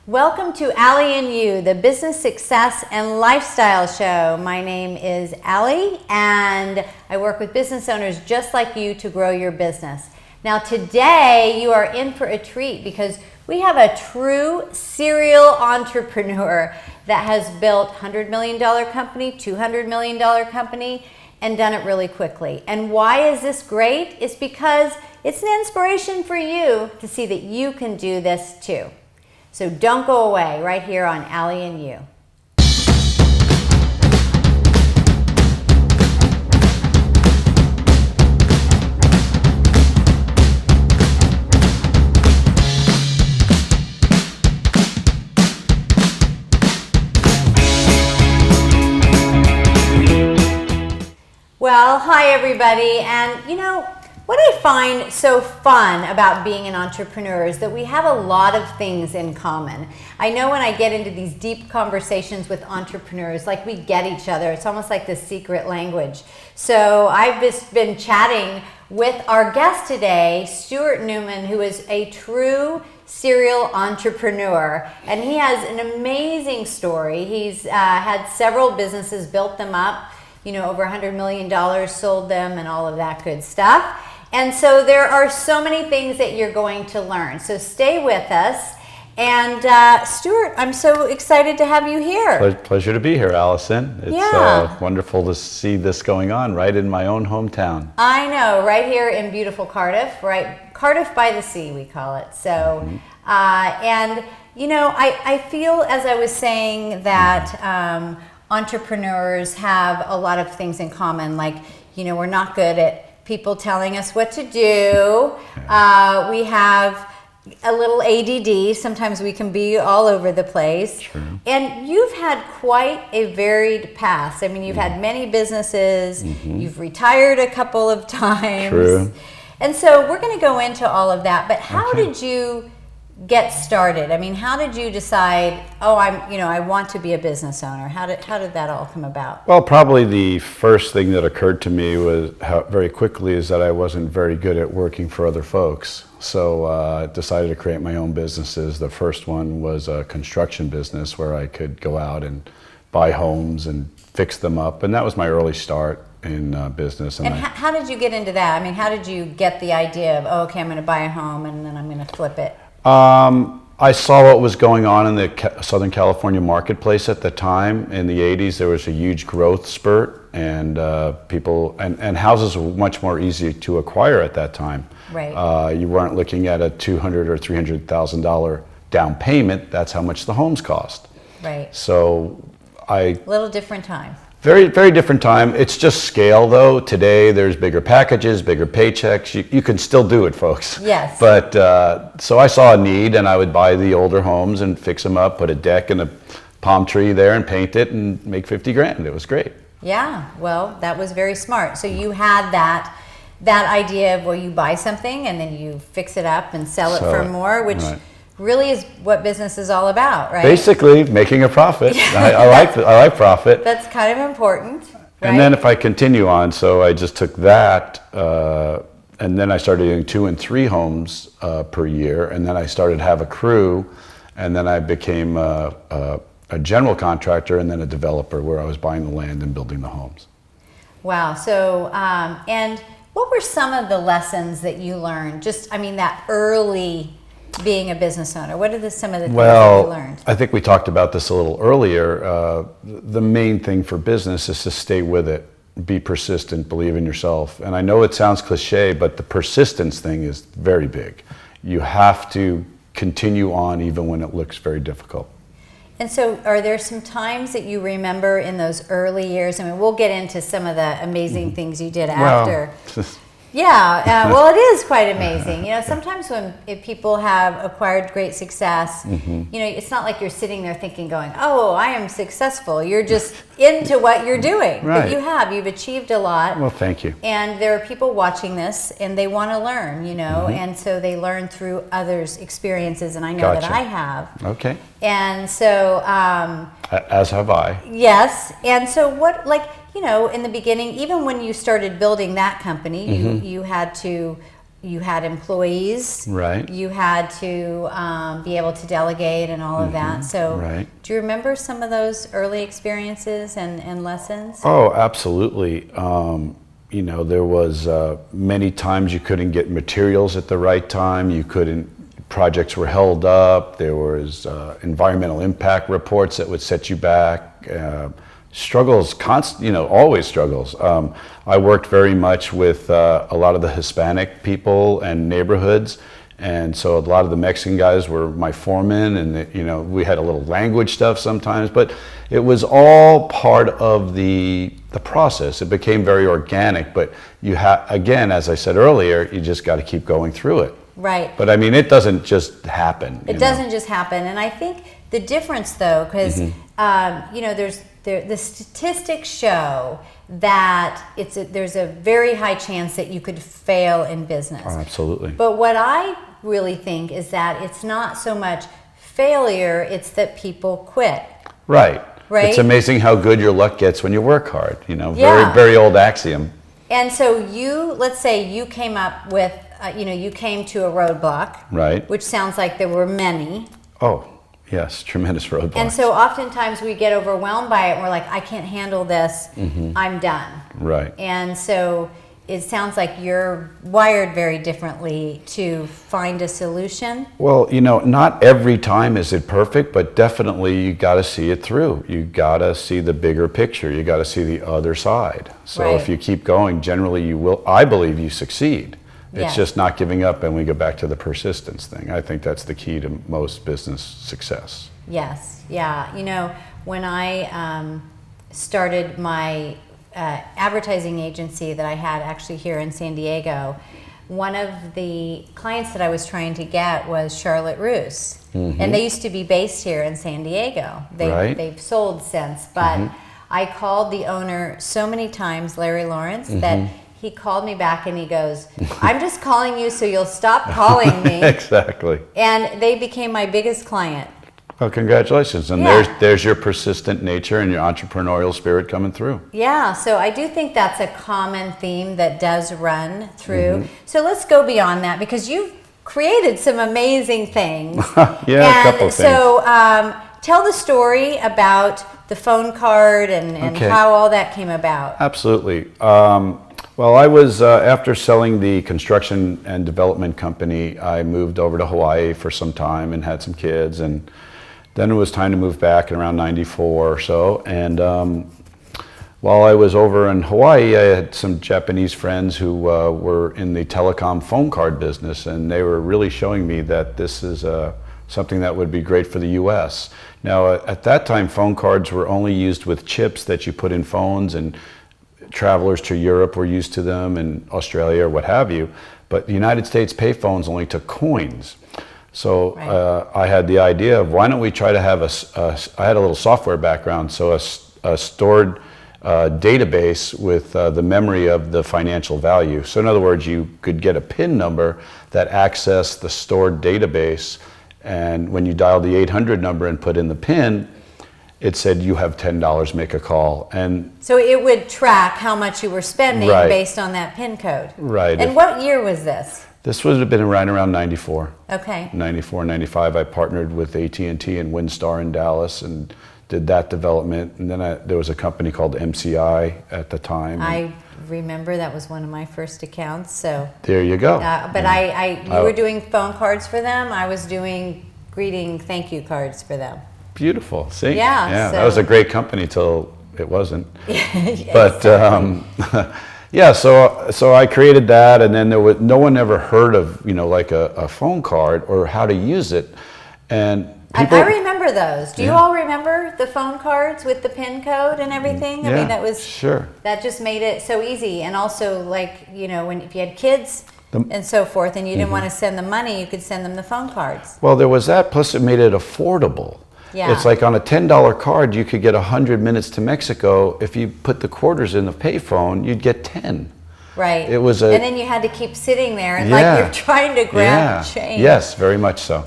Welcome to Allie and You, the business success and lifestyle show. My name is Allie, and I work with business owners just like you to grow your business. Now today you are in for a treat because we have a true serial entrepreneur that has built $100 million company, $200 million company, and done it really quickly. And why is this great? It's because it's an inspiration for you to see that you can do this too. So don't go away, right here on Allie and You. Well, hi everybody, and you know, what I find so fun about being an entrepreneur is that we have a lot of things in common. I know when I get into these deep conversations with entrepreneurs, like we get each other. It's almost like this secret language. So I've just been chatting with our guest today, Stuart Newman, who is a true serial entrepreneur. And he has an amazing story. He's had several businesses, built them up, you know, over $100 million, sold them, and all of that good stuff. And so there are so many things that you're going to learn. So stay with us. And Stuart, I'm so excited to have you here. Pleasure to be here, Allison. It's wonderful to see this going on right in my own hometown. I know, right here in beautiful Cardiff, right? Cardiff by the Sea, we call it. So, and you know, I feel, as I was saying, that entrepreneurs have a lot of things in common. Like, you know, we're not good at people telling us what to do. We have a little ADD. Sometimes we can be all over the place. True. And you've had quite a varied past. I mean, you've had many businesses. You've retired a couple of times. True. And so we're going to go into all of that. But how did you get started? I mean, how did you decide, oh, I want to be a business owner? How did that all come about? Well, probably the first thing that occurred to me was very quickly is that I wasn't very good at working for other folks. So I decided to create my own businesses. The first one was a construction business where I could go out and buy homes and fix them up. And that was my early start in business. And how did you get into that? I mean, how did you get the idea of, oh, okay, I'm going to buy a home and then I'm going to flip it? I saw what was going on in the Southern California marketplace at the time. In the 80s, there was a huge growth spurt, and and houses were much more easy to acquire at that time. Right. You weren't looking at a $200,000 or $300,000 down payment. That's how much the homes cost. Right. So little different time. Very, very different time. It's just scale, though. Today, there's bigger packages, bigger paychecks. You can still do it, folks. Yes. But so I saw a need, and I would buy the older homes and fix them up, put a deck and a palm tree there, and paint it, and make 50 grand. It was great. Yeah. Well, that was very smart. So you had that idea of, well, you buy something and then you fix it up and sell it for more, which really is what business is all about, right? Basically, making a profit. I like profit. That's kind of important. Right? And then if I continue on, so I just took that, and then I started doing 2 and 3 homes per year, and then I started to have a crew, and then I became a general contractor and then a developer where I was buying the land and building the homes. Wow. So, and what were some of the lessons that you learned? Just, I mean, that early being a business owner, what are some of the things that you learned? I think we talked about this a little earlier. The main thing for business is to stay with it, be persistent, believe in yourself. And I know it sounds cliche, but the persistence thing is very big. You have to continue on even when it looks very difficult. And so are there some times that you remember in those early years? I mean, we'll get into some of the amazing things you did after. Yeah, well, it is quite amazing. You know, sometimes if people have acquired great success, you know, it's not like you're sitting there thinking, going, oh, I am successful. You're just into what you're doing. Right. But you've achieved a lot. Well, thank you. And there are people watching this and they want to learn, you know, and so they learn through others' experiences, and I know that I have. Okay. And so... as have I. Yes. And so what, like, you know, in the beginning, even when you started building that company, you had to you had employees. Right. You had to be able to delegate and all of that. So Right. do you remember some of those early experiences and lessons? Oh, absolutely. You know, there was many times you couldn't get materials at the right time. Projects were held up. There was environmental impact reports that would set you back. Struggles, always struggles. I worked very much with a lot of the Hispanic people and neighborhoods, and so a lot of the Mexican guys were my foremen, and we had a little language stuff sometimes, but it was all part of the process. It became very organic, but again, as I said earlier, you just got to keep going through it. Right. But I mean, it doesn't just happen. It doesn't just happen, and I think the difference, though, because the statistics show that there's a very high chance that you could fail in business. Oh, absolutely. But what I really think is that it's not so much failure; it's that people quit. Right. Right. It's amazing how good your luck gets when you work hard. Yeah. Very, very old axiom. And so let's say you came up with, you came to a roadblock. Right. Which sounds like there were many. Oh, yes, tremendous roadblocks. And so oftentimes we get overwhelmed by it and we're like, I can't handle this, I'm done. Right. And so it sounds like you're wired very differently to find a solution. Well, not every time is it perfect, but definitely you got to see it through. You got to see the bigger picture. You got to see the other side. So Right. if you keep going, generally you will, I believe you succeed. It's Yes. just not giving up, and we go back to the persistence thing. I think that's the key to most business success. Yes, yeah. When I started my advertising agency that I had actually here in San Diego, one of the clients that I was trying to get was Charlotte Roos. And they used to be based here in San Diego. Right. They've sold since, but I called the owner so many times, Larry Lawrence, that he called me back and he goes, I'm just calling you so you'll stop calling me. Exactly. And they became my biggest client. Well, congratulations. And Yeah. there's your persistent nature and your entrepreneurial spirit coming through. Yeah, so I do think that's a common theme that does run through. So let's go beyond that, because you've created some amazing things. Yeah, a couple of things. So tell the story about the phone card and Okay. how all that came about. Absolutely. Well, I was, after selling the construction and development company, I moved over to Hawaii for some time and had some kids, and then it was time to move back in around 94 or so. And while I was over in Hawaii, I had some Japanese friends who were in the telecom phone card business, and they were really showing me that this is something that would be great for the US. Now, at that time, phone cards were only used with chips that you put in phones, and travelers to Europe were used to them, and Australia or what have you. But the United States payphones only took coins. So Right. I had the idea of, why don't we try to have I had a little software background, so a stored database with the memory of the financial value. So in other words, you could get a PIN number that accessed the stored database, and when you dialed the 800 number and put in the PIN, it said, you have $10, make a call. And So it would track how much you were spending Right. based on that PIN code. Right. And what year was this? this would have been around 94. Okay. 94, 95, I partnered with AT&T and WinStar in Dallas and did that development. And then there was a company called MCI at the time. I remember that was one of my first accounts. So, There you go. but you were doing phone cards for them. I was doing greeting thank you cards for them. Beautiful. See? Yeah, that was so- a great company till it wasn't. Yes. But yeah, so I created that, and then no one ever heard of like a phone card or how to use it, and people. I remember those. Do you Yeah. all remember the phone cards with the PIN code and everything? I Yeah, mean, that was sure. That just made it so easy. And also, if you had kids and so forth, and you didn't want to send them money, you could send them the phone cards. Well, there was that. Plus, it made it affordable. Yeah. It's like on a $10 card, you could get 100 minutes to Mexico. If you put the quarters in the payphone, you'd get 10. Right. It was and then you had to keep sitting there and like Yeah. you're trying to grab change. Yes, very much so.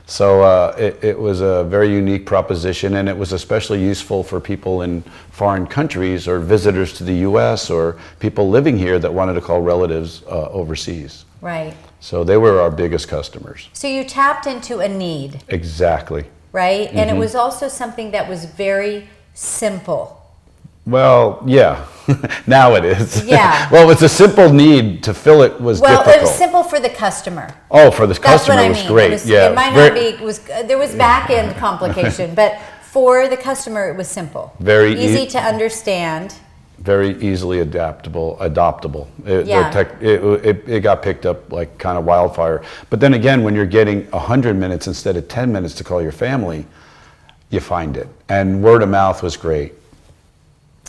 So it was a very unique proposition, and it was especially useful for people in foreign countries or visitors to the U.S. or people living here that wanted to call relatives overseas. Right. So they were our biggest customers. So you tapped into a need. Exactly. Right? And it was also something that was very simple. Well, yeah. Now it is. Yeah. Well, it's a simple need. To fill it was difficult. Well, it was simple for the customer. Oh, for the That's customer what I was mean. great. It might not be. There was back end complication, but for the customer, it was simple. Very easy to understand. Very easily adoptable. Yeah. It got picked up like kind of wildfire. But then again, when you're getting 100 minutes instead of 10 minutes to call your family, you find it. And word of mouth was great.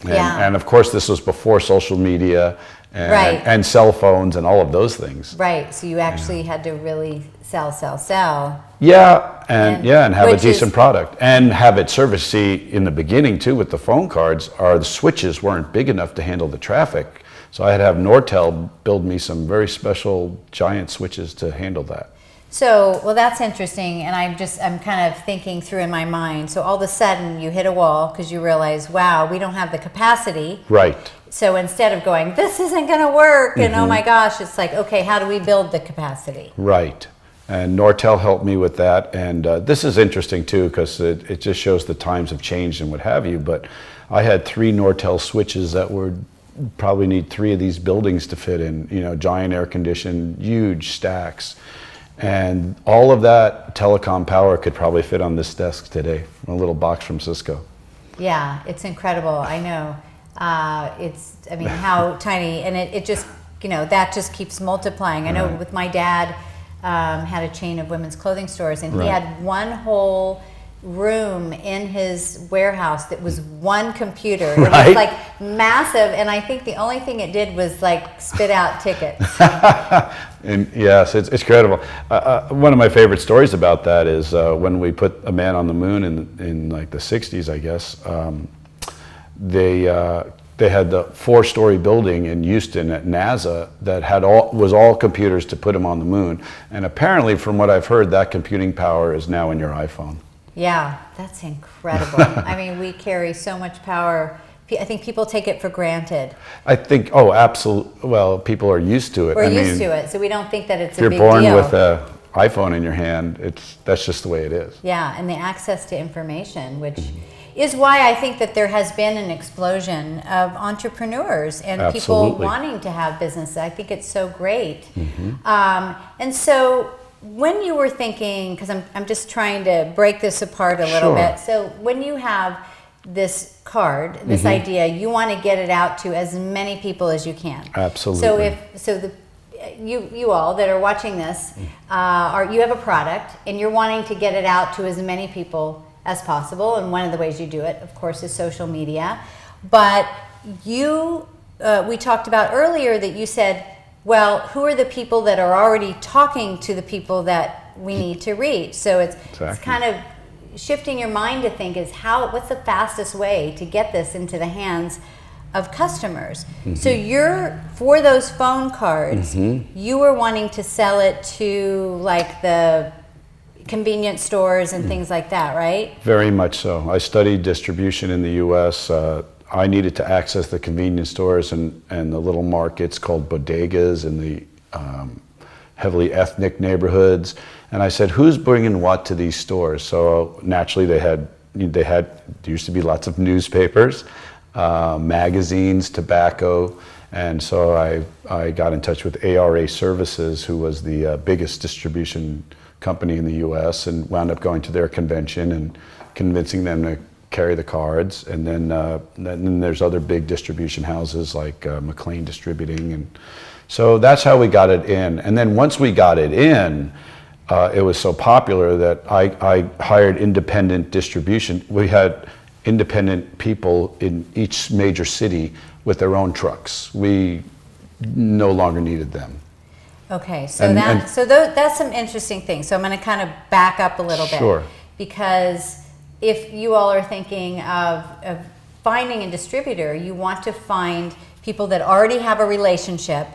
And of course, this was before social media and cell phones and all of those things. Right. So you actually had to really sell. Yeah, and have a decent product and have it serviced. See, in the beginning too, with the phone cards, the switches weren't big enough to handle the traffic. So I had to have Nortel build me some very special giant switches to handle that. So, well, that's interesting, and I'm kind of thinking through in my mind. So all of a sudden, you hit a wall because you realize, wow, we don't have the capacity. Right. So instead of going, this isn't going to work, and oh my gosh, it's like, okay, how do we build the capacity? Right. And Nortel helped me with that. And this is interesting too, because it just shows the times have changed and what have you. But I had 3 Nortel switches that would probably need 3 of these buildings to fit in, giant air conditioned, huge stacks. And all of that telecom power could probably fit on this desk today, a little box from Cisco. Yeah, it's incredible. I know. How tiny, and it just, that just keeps multiplying. I know with my dad, had a chain of women's clothing stores, and he had one whole room in his warehouse that was one computer. It was like massive, and I think the only thing it did was like spit out tickets. And yes, it's incredible. One of my favorite stories about that is when we put a man on the moon in like the 60s, I guess. They had the 4-story building in Houston at NASA that was all computers to put him on the moon. And apparently, from what I've heard, that computing power is now in your iPhone. Yeah, that's incredible. I mean, we carry so much power. I think people take it for granted. I think, absolutely. Well, people are used to it. We're used to it, so we don't think that it's a big deal. If you're born with an iPhone in your hand, that's just the way it is. Yeah, and the access to information, which is why I think that there has been an explosion of entrepreneurs and people wanting to have businesses. I think it's so great. And so when you were thinking, because I'm just trying to break this apart a little bit. So when you have this card, this idea, you want to get it out to as many people as you can. Absolutely. You all that are watching this, you have a product and you're wanting to get it out to as many people as possible, and one of the ways you do it, of course, is social media. But we talked about earlier that you said, well, who are the people that are already talking to the people that we need to reach? So it's kind of shifting your mind to think what's the fastest way to get this into the hands of customers? So for those phone cards, you were wanting to sell it to like the convenience stores and things like that, right? Very much so. I studied distribution in the U.S. I needed to access the convenience stores and the little markets called bodegas in the heavily ethnic neighborhoods. And I said, who's bringing what to these stores? So naturally there used to be lots of newspapers, magazines, tobacco. And so I got in touch with ARA Services, who was the biggest distribution company in the U.S., and wound up going to their convention and convincing them to carry the cards. And then there's other big distribution houses like McLean Distributing. And so that's how we got it in. And then once we got it in, it was so popular that I hired independent distribution. We had independent people in each major city with their own trucks. We no longer needed them. Okay, so that's some interesting things. So I'm going to kind of back up a little bit. Sure. Because if you all are thinking of finding a distributor, you want to find people that already have a relationship,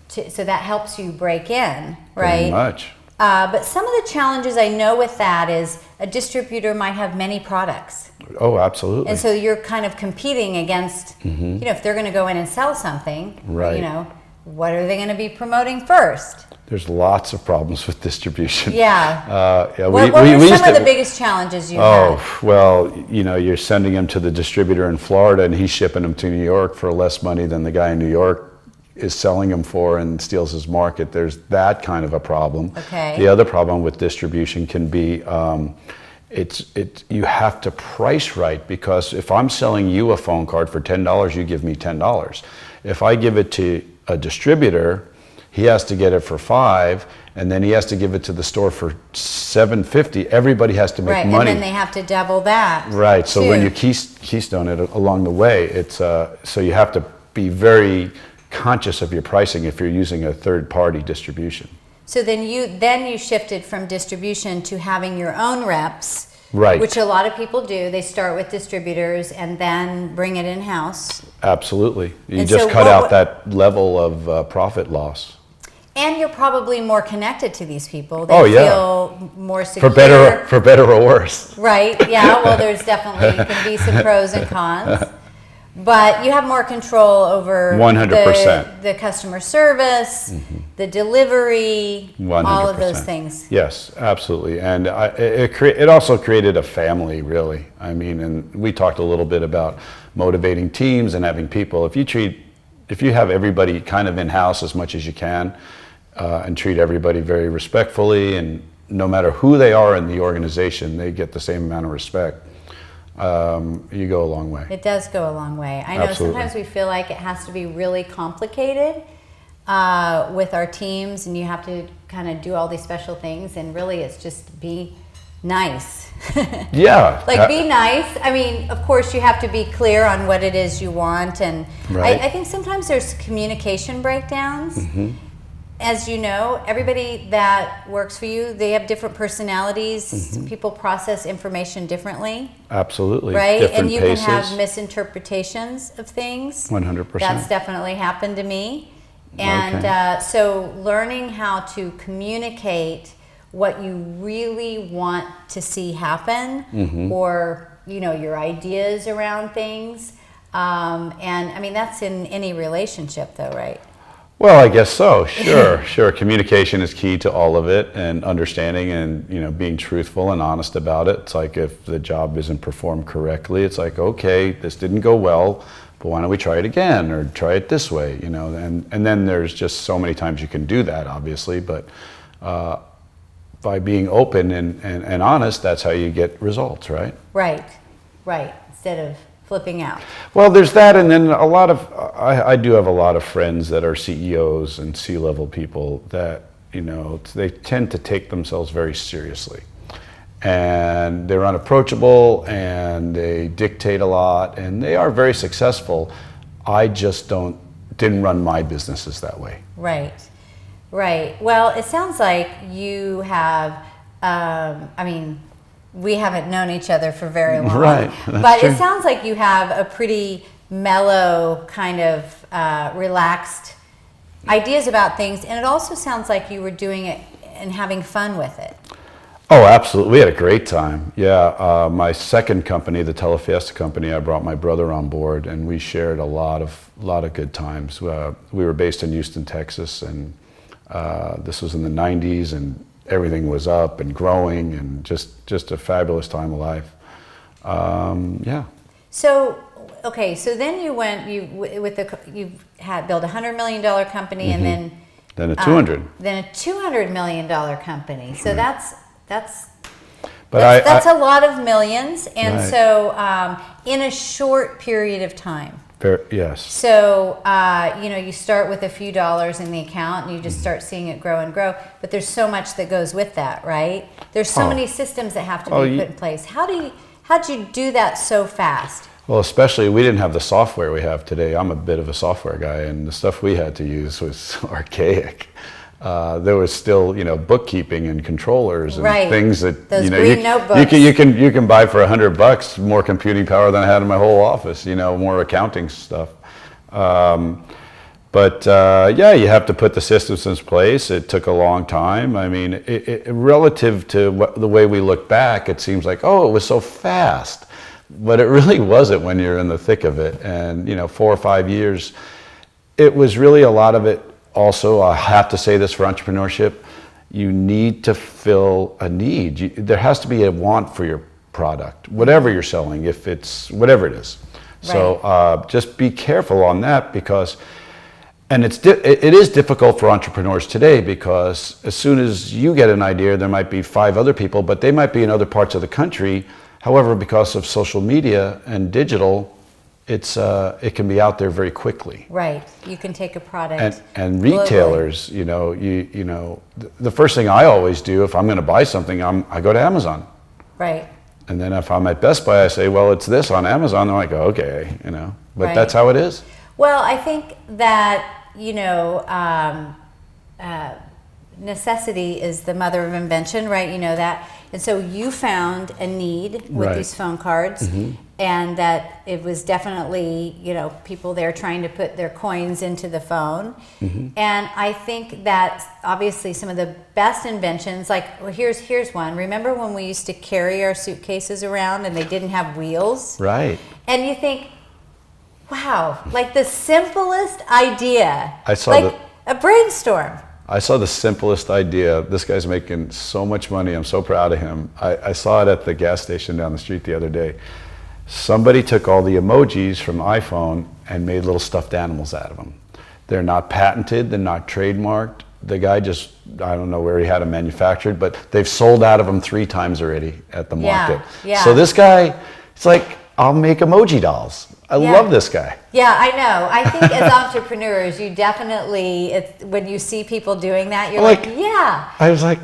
so that helps you break in, right? Very much. But some of the challenges I know with that is a distributor might have many products. Oh, absolutely. And so you're kind of competing against, if they're going to go in and sell something, right. what are they going to be promoting first? There's lots of problems with distribution. Yeah. What are some of the biggest challenges you had? Oh, well, you're sending them to the distributor in Florida and he's shipping them to New York for less money than the guy in New York is selling them for and steals his market. There's that kind of a problem. Okay. The other problem with distribution can be you have to price right, because if I'm selling you a phone card for $10, you give me $10. If I give it to a distributor, he has to get it for $5, and then he has to give it to the store for $7.50. Everybody has to make money. And then they have to double that. Right. So too. when you keystone it along the way, it's so you have to be very conscious of your pricing if you're using a third-party distribution. So then you shifted from distribution to having your own reps. Right. Which a lot of people do. They start with distributors and then bring it in-house. Absolutely. You And just so cut out that level of profit loss. And you're probably more connected to these people. They Oh, yeah. feel more secure. For better or worse. Right, yeah, well, there's definitely can be some pros and cons. But you have more control over 100%. the customer service, the delivery, 100%. all of those things. Yes, absolutely. And it also created a family, really. I mean, and we talked a little bit about motivating teams and having people. If you have everybody kind of in-house as much as you can, and treat everybody very respectfully, and no matter who they are in the organization, they get the same amount of respect. You go a long way. It does go a long way. I know Absolutely. Sometimes we feel like it has to be really complicated with our teams, and you have to kind of do all these special things, and really it's just be nice. Yeah. Like be nice. I mean, of course you have to be clear on what it is you want, and Right. I think sometimes there's communication breakdowns. As you know, everybody that works for you, they have different personalities. People process information differently. Absolutely. Right? Different And you paces. can have misinterpretations of things. 100%. That's definitely happened to me. And so learning how to communicate what you really want to see happen, or your ideas around things. And I mean, that's in any relationship though, right? Well, I guess so. Sure. Communication is key to all of it, and understanding and being truthful and honest about it. It's like if the job isn't performed correctly, it's like, okay, this didn't go well, but why don't we try it again, or try it this way, and then there's just so many times you can do that, obviously, but by being open and honest, that's how you get results, right? Right. Instead of flipping out. Well, there's that, and then I do have a lot of friends that are CEOs and C-level people that, they tend to take themselves very seriously. And they're unapproachable, and they dictate a lot, and they are very successful. I just didn't run my businesses that way. Right. Well, it sounds like you have, we haven't known each other for very long. Right. But true. It sounds like you have a pretty mellow, kind of relaxed ideas about things. And it also sounds like you were doing it and having fun with it. Oh, absolutely. We had a great time. Yeah. My second company, the Telefiesta company, I brought my brother on board, and we shared a lot of good times. We were based in Houston, Texas, and this was in the 90s, and everything was up and growing, and just a fabulous time of life. Yeah. So then you went, you had built $100 million company, and then a 200. Then a $200 million company. So that's But that's a lot of millions, and Right. so in a short period of time. Yes. So, you start with a few dollars in the account and you just start seeing it grow and grow. But there's so much that goes with that, right? There's so many systems that have to be put in place. How'd you do that so fast? Well, especially we didn't have the software we have today. I'm a bit of a software guy, and the stuff we had to use was archaic. There was still, bookkeeping and controllers and things that Those green notebooks. you can buy for $100 more computing power than I had in my whole office. More accounting stuff. But you have to put the systems in place. It took a long time. I mean, relative to the way we look back, it seems like, it was so fast, but it really wasn't when you're in the thick of it. And 4 or 5 years, it was really a lot of it. also, I have to say this for entrepreneurship, you need to fill a need. There has to be a want for your product, whatever you're selling, if it's whatever it is. Right. So just be careful on that, because, and it is difficult for entrepreneurs today, because as soon as you get an idea, there might be 5 other people, but they might be in other parts of the country. However, because of social media and digital, it can be out there very quickly. Right. You can take a product. And retailers, you know, the first thing I always do if I'm going to buy something, I go to Amazon. Right. And then if I'm at Best Buy, I say, well, it's this on Amazon. They're like, okay, you know, but Right. that's how it is. Well, I think that, you know, necessity is the mother of invention, right? You know that. And so you found a need with Right. these phone cards, and that it was definitely, you know, people there trying to put their coins into the phone. And I think that obviously some of the best inventions, like, well, here's one. Remember when we used to carry our suitcases around and they didn't have wheels? Right. And you think, wow, like the simplest idea, I saw like a brainstorm. I saw the simplest idea. This guy's making so much money. I'm so proud of him. I saw it at the gas station down the street the other day. Somebody took all the emojis from iPhone and made little stuffed animals out of them. They're not patented. They're not trademarked. The guy just, I don't know where he had them manufactured, but they've sold out of them 3 times already at the market. Yeah. So this guy, it's like, I'll make emoji dolls. I love this guy. Yeah, I know. I think as entrepreneurs, you definitely, when you see people doing that, you're like, yeah. I was like,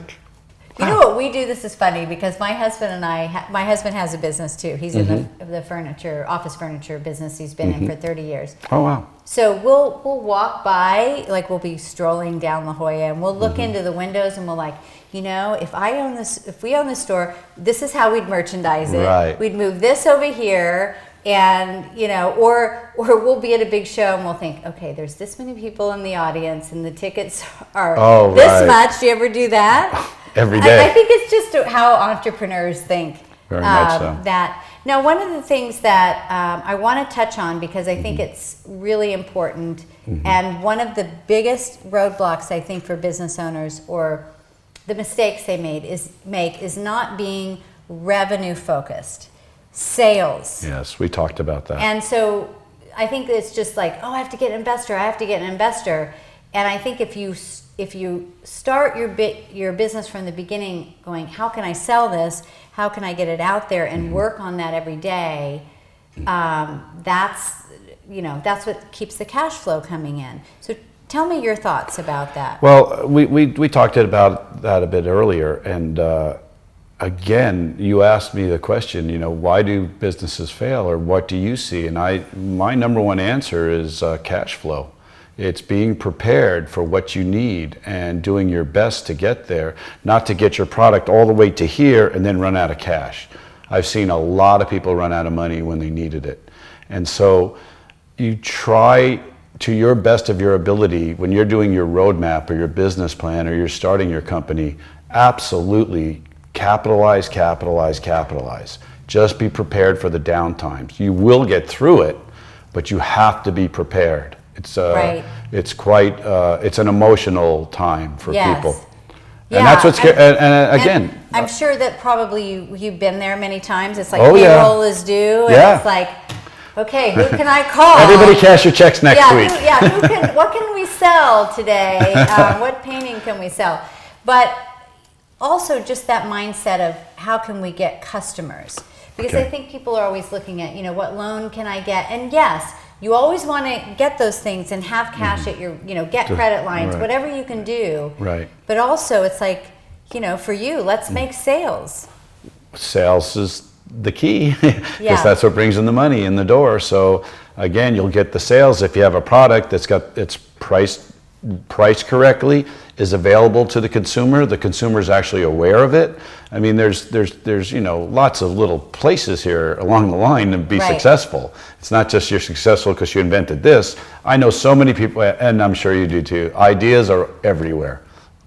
you know what we do? This is funny because my husband and my husband has a business too. He's in the furniture, office furniture business. He's been in for 30 years. oh wow. So we'll walk by, like we'll be strolling down La Jolla, and we'll look into the windows, and we'll like, you know, if we own this store, this is how we'd merchandise it. Right. We'd move this over here. And, you know, or we'll be at a big show and we'll think, okay, there's this many people in the audience and the tickets are this much. Do you ever do that? Every day. I think it's just how entrepreneurs think. Very much so. That. Now, one of the things that I want to touch on, because I think it's really important, and one of the biggest roadblocks, I think, for business owners, or the mistakes they make is not being revenue focused. Sales. Yes, we talked about that. And so I think it's just like, oh, I have to get an investor. I have to get an investor. And I think if you start your business from the beginning, going, how can I sell this? How can I get it out there and work on that every day? That's what keeps the cash flow coming in. So tell me your thoughts about that. Well, we talked about that a bit earlier, and again, you asked me the question, you know, why do businesses fail, or what do you see? And my number one answer is cash flow. It's being prepared for what you need and doing your best to get there, not to get your product all the way to here and then run out of cash. I've seen a lot of people run out of money when they needed it. And so you try to your best of your ability when you're doing your roadmap or your business plan or you're starting your company, absolutely capitalize. Just be prepared for the down times. You will get through it, but you have to be prepared. It's it's quite it's an emotional time for people. Yeah, and that's what's and again, I'm sure that probably you've been there many times. It's like Oh, yeah. payroll is due, and Yeah. it's like, okay, who can I call? everybody cash your checks next week. What can we sell today? What painting can we sell? But also just that mindset of how can we get customers? Because Okay. I think people are always looking at, you know, what loan can I get? And yes, you always want to get those things and have cash at your, you know, get credit lines, Right. whatever you can do. Right. But also it's like, you know, for you, let's make sales. Sales is the key because Yeah. that's what brings in the money in the door. So again, you'll get the sales if you have a product that's got its priced correctly, is available to the consumer is actually aware of it. I mean, there's you know, lots of little places here along the line to be Right. successful. It's not just you're successful because you invented this. I know so many people, and I'm sure you do too, ideas are everywhere,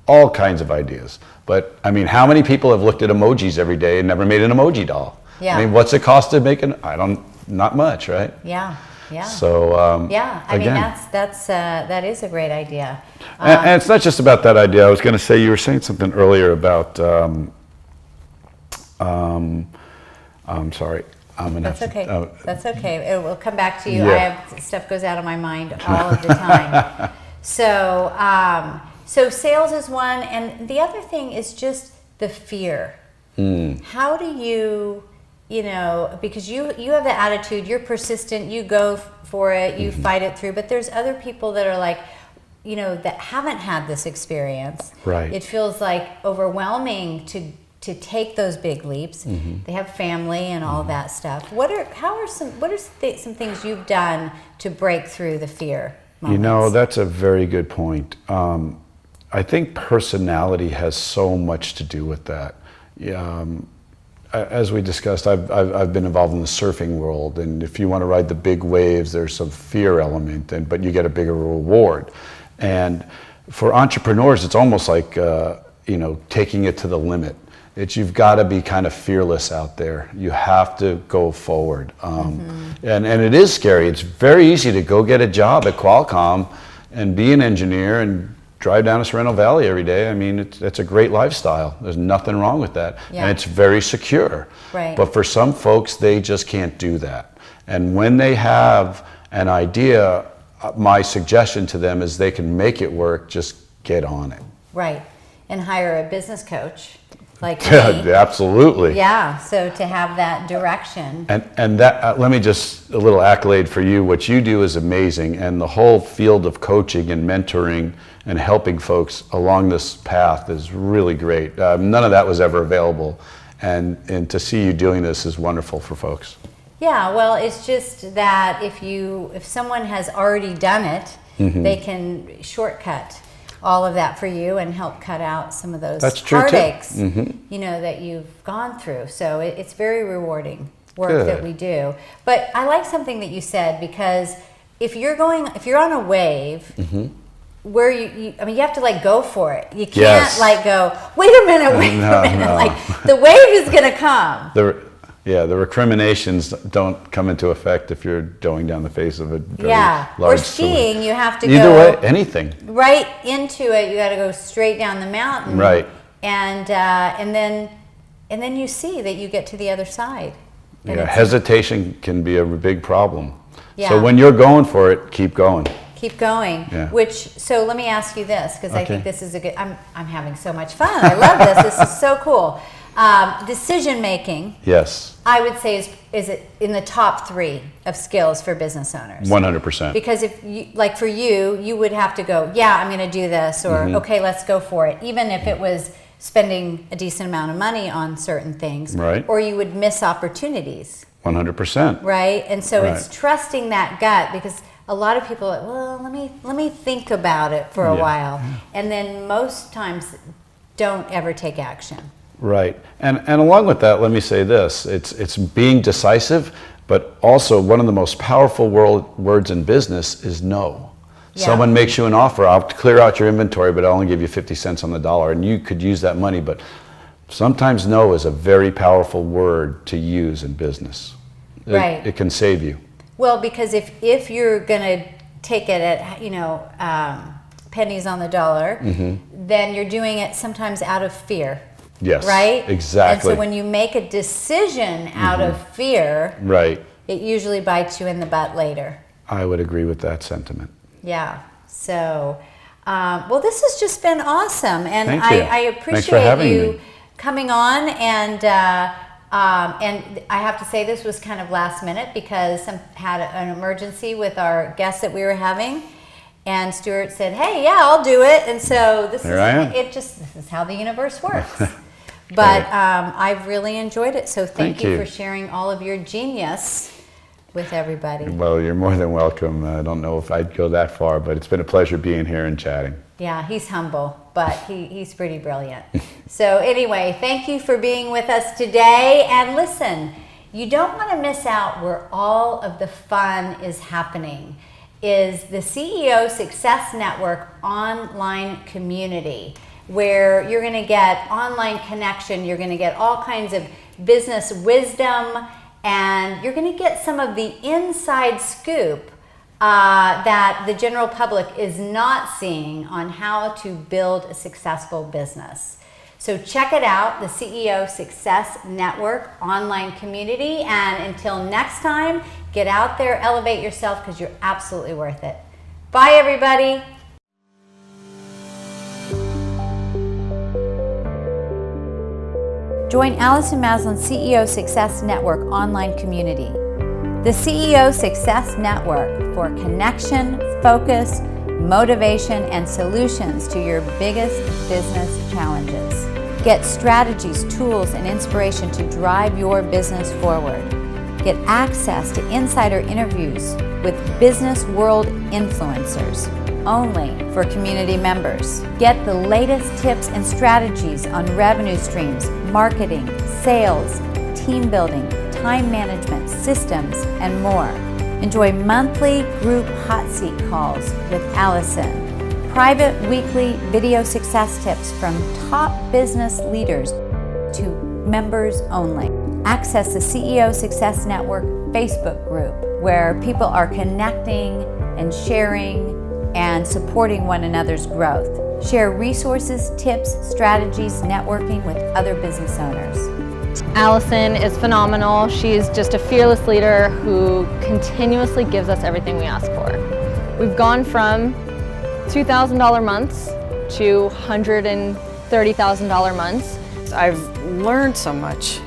all kinds of ideas. But I mean, how many people have looked at emojis every day and never made an emoji doll? Yeah. I mean, what's it cost to make not much, right? Yeah. Yeah. So yeah, I again, mean that is a great idea. and it's not just about that idea. I was going to say, you were saying something earlier about. I'm sorry. I'm gonna That's have okay. to, That's okay. It will come back to you. Yeah. I have stuff goes out of my mind all of the time. So, so sales is one, and the other thing is just the fear. How do you, because you have the attitude, you're persistent, you go for it, you fight it through. But there's other people that are like, that haven't had this experience. Right. It feels like overwhelming to take those big leaps. They have family and all that stuff. What are some things you've done to break through the fear moments? That's a very good point. I think personality has so much to do with that. As we discussed, I've been involved in the surfing world, and if you want to ride the big waves, there's some fear element, but you get a bigger reward. And for entrepreneurs, it's almost like taking it to the limit. You've got to be kind of fearless out there. You have to go forward. And it is scary. It's very easy to go get a job at Qualcomm and be an engineer and drive down to Sorrento Valley every day. I mean, it's a great lifestyle. There's nothing wrong with that. Yeah. And it's very secure. Right. But for some folks, they just can't do that. And when they have an idea, my suggestion to them is they can make it work, just get on it. Right. And hire a business coach like me. Absolutely. Yeah, so to have that direction. And that, let me just, a little accolade for you. What you do is amazing, and the whole field of coaching and mentoring and helping folks along this path is really great. None of that was ever available, and to see you doing this is wonderful for folks. Yeah, well, it's just that if someone has already done it, they can shortcut all of that for you and help cut out some of those heartaches, that you've gone through. So it's very rewarding work that we do. But I like something that you said, because if you're on a wave, where you have to go for it. You can't go, wait a minute. No. Like the wave is going to come. The recriminations don't come into effect if you're going down the face of a very large or skiing, you have to Either go way, anything. Right into it. You got to go straight down the mountain. Right. And then you see that you get to the other side. And hesitation can be a big problem. Yeah. So when you're going for it, keep going. Keep going. Yeah. So let me ask you this, because I think this is a good. I'm having so much fun. I love this. This is so cool. Decision making. Yes. I would say is it in the top 3 of skills for business owners. 100%. Because if you, for you would have to go, I'm going to do this, or okay, let's go for it. Even if it was spending a decent amount of money on certain things, right? Or you would miss opportunities. 100%. Right, and so it's trusting that gut, because a lot of people are like, well, let me think about it for a while, and then most times don't ever take action. Right, and along with that, let me say this: it's being decisive, but also one of the most powerful words in business is no. Yeah. Someone makes you an offer, I'll clear out your inventory, but I'll only give you 50 cents on the dollar, and you could use that money, but sometimes no is a very powerful word to use in business. Right. It can save you. Well, because if you're going to take it at, pennies on the dollar, then you're doing it sometimes out of fear. Yes. Right? Exactly. And so when you make a decision out of fear, right, it usually bites you in the butt later. I would agree with that sentiment. Yeah. So, well, this has just been awesome, and Thank you. I appreciate you coming on, and I have to say this was kind of last minute, because had an emergency with our guest that we were having, and Stuart said, "Hey, yeah, I'll do it," and so this is how the universe works. But I've really enjoyed it, so thank you for sharing all of your genius with everybody. Well, you're more than welcome. I don't know if I'd go that far, but it's been a pleasure being here and chatting. Yeah, he's humble, but he's pretty brilliant. So anyway, thank you for being with us today. And listen, you don't want to miss out where all of the fun is happening. Is the CEO Success Network online community, where you're going to get online connection, you're going to get all kinds of business wisdom and you're going to get some of the inside scoop that the general public is not seeing on how to build a successful business. So check it out, the CEO Success Network online community. And until next time, get out there, elevate yourself, because you're absolutely worth it. Bye, everybody. Join Allison Maslan CEO Success Network online community. The CEO Success Network for connection, focus, motivation, and solutions to your biggest business challenges. Get strategies, tools, and inspiration to drive your business forward. Get access to insider interviews with business world influencers, only for community members. Get the latest tips and strategies on revenue streams, marketing, sales, team building, time management, systems, and more. Enjoy monthly group hot seat calls with Allison. Private weekly video success tips from top business leaders to members only. Access the CEO Success Network Facebook group where people are connecting and sharing and supporting one another's growth. Share resources, tips, strategies, networking with other business owners. Allison is phenomenal. She's just a fearless leader who continuously gives us everything we ask for. We've gone from $2,000 months to $130,000 months. I've learned so much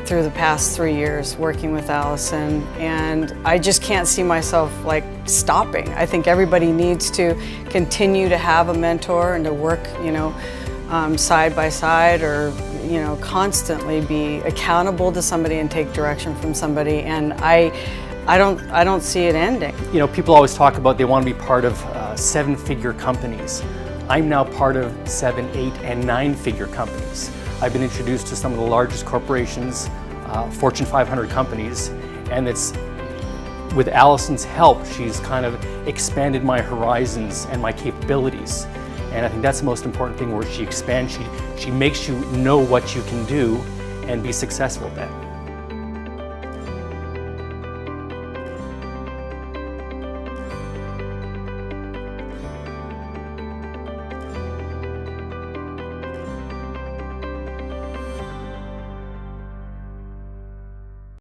through the past 3 years working with Allison, and I just can't see myself like stopping. I think everybody needs to continue to have a mentor and to work, side by side, or constantly be accountable to somebody and take direction from somebody. And I don't see it ending. People always talk about they want to be part of 7-figure companies. I'm now part of 7, 8, and 9-figure companies. I've been introduced to some of the largest corporations, Fortune 500 companies, and it's with Allison's help, she's kind of expanded my horizons and my capabilities. And I think that's the most important thing, where she expands, she makes you know what you can do and be successful at that.